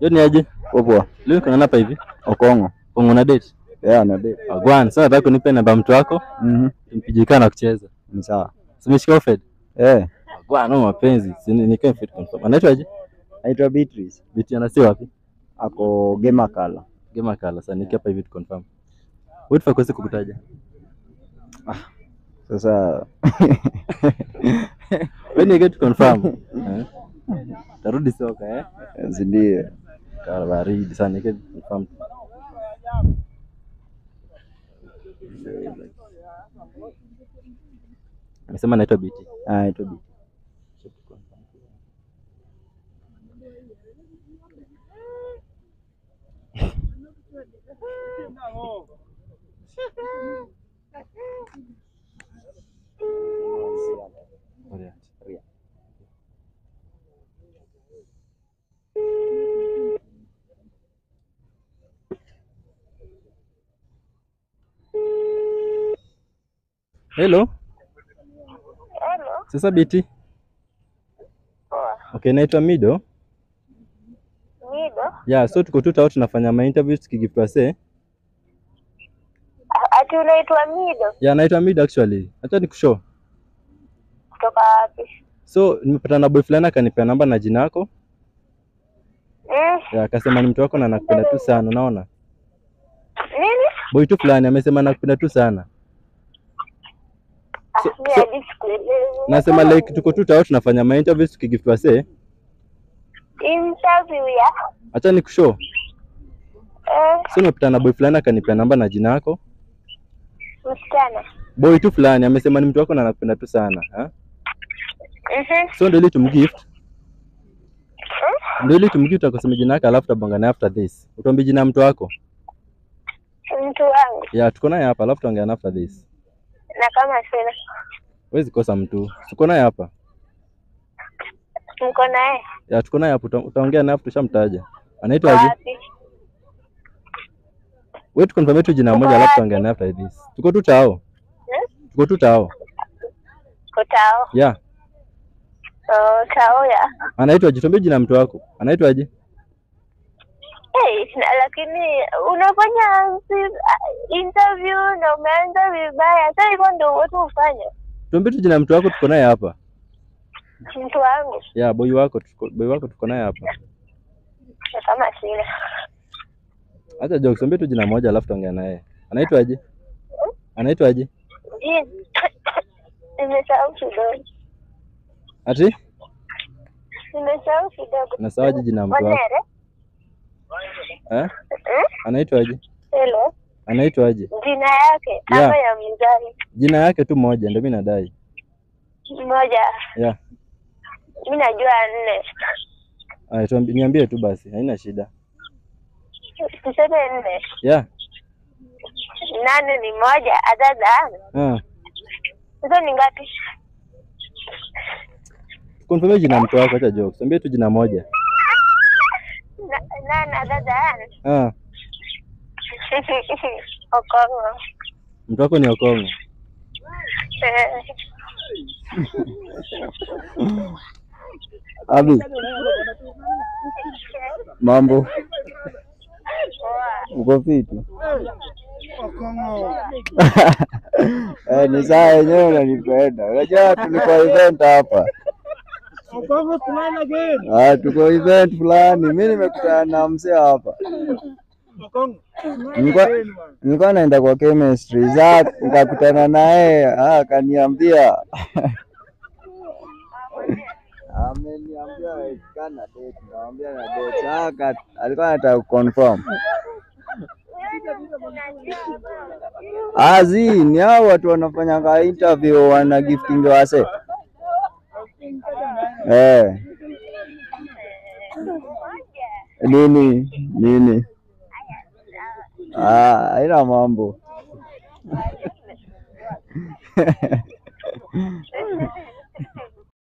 Yo ni aje? Poa. Leo kuna hapa hivi. Okongo. Kongo na date. Yeah, na date. Agwan, sasa nataka unipe namba mtu wako. Tumpijikana kucheza. Ni sawa. Simeshika Fed. Eh. Agwan, no mapenzi. Ni kama Fed confirm. Anaitwa aje? Anaitwa Beatrice. Beatrice anasi wapi? Ako Gemakala. Gemakala. Sasa niki hapa hivi tu confirm. Wewe tufakosi kukutaja. Sasa Wewe ni get confirm. Tarudi soka Zidie. Kala baridi sana niki confirm. Nasema naitwa BT. Anaitwa BT. Hello. Hello. Sasa BT. Poa. Okay, naitwa Mido. Mido? Yeah, so tuko tuta tunafanya ma interviews tukigifwa say. Ati unaitwa Mido? Yeah, naitwa Mido actually. Acha nikushow. Kutoka wapi? So, nimepata na boy fulani akanipea namba na jina lako. Yeah, akasema ni mtu wako na nakupenda tu sana, unaona? Nini? Boy tu fulani amesema nakupenda tu sana. Nasema like tuko tuta tunafanya ma interviews tukigifwa say. Interview ya? Acha nikushow. So nimepata na boy fulani akanipea namba na jina lako. Msichana. Boy tu fulani amesema ni mtu wako na nakupenda tu sana, So ndio ile tumgift. Ndio ile tumgift akasema jina lako alafu tabangana after this. Utuambie jina mtu wako. Mtu wangu. Yeah, tuko naye hapa alafu tuongea after this. Na kama sina. Huwezi kosa mtu. Tuko naye hapa. Mko naye? Yeah, tuko naye hapa utaongea naye after tushamtaja. Anaitwa aje? Wewe tukonfirm tu jina moja alafu tuongea naye after this. Tuko tu tao. Tuko tu tao. Tuko tao. Yeah. Tao ya. Anaitwa aje? Tuambie jina mtu wako. Anaitwa aje? Lakini unafanya interview na umeanza vibaya. Sasa hivyo ndio watu hufanya. Tuambie tu jina mtu wako tuko naye hapa. Mtu wangu. Yeah, boy wako tuko naye hapa. Kama sina. Acha jokes, tuambie tu jina moja alafu tuongea naye. Anaitwa aje? Anaitwa aje? Nimesahau kidogo. Ati? Nimesahau kidogo. Nasawaje jina mtu wako? Anaitwa aje? Hello. Anaitwa aje? Jina yake ama ya mzazi? Jina yake tu moja ndio mimi nadai. Moja. Yeah. Mimi najua 4. Niambie tu basi, haina shida. Tuseme 4. Yeah. 8 ni moja, adada. Hizo ni ngapi? Confirm jina mtu wako, acha jokes. Niambie tu jina moja. 8 adada. Okongo. Mtu wako ni Okongo. Abi. Mambo. Uko fiti? Ni saa yenyewe unanipenda. Unajua tulikuwa event hapa. Okongo fulani again. Tuko event fulani. Mimi nimekutana na mzee hapa. Okongo. Nilikuwa naenda kwa chemistry nikakutana naye, akaniambia ameniambia kana date, naambia na date. Alikuwa anataka confirm. Ni hao watu wanafanya interview wana gifting wase. Nini? Haina mambo.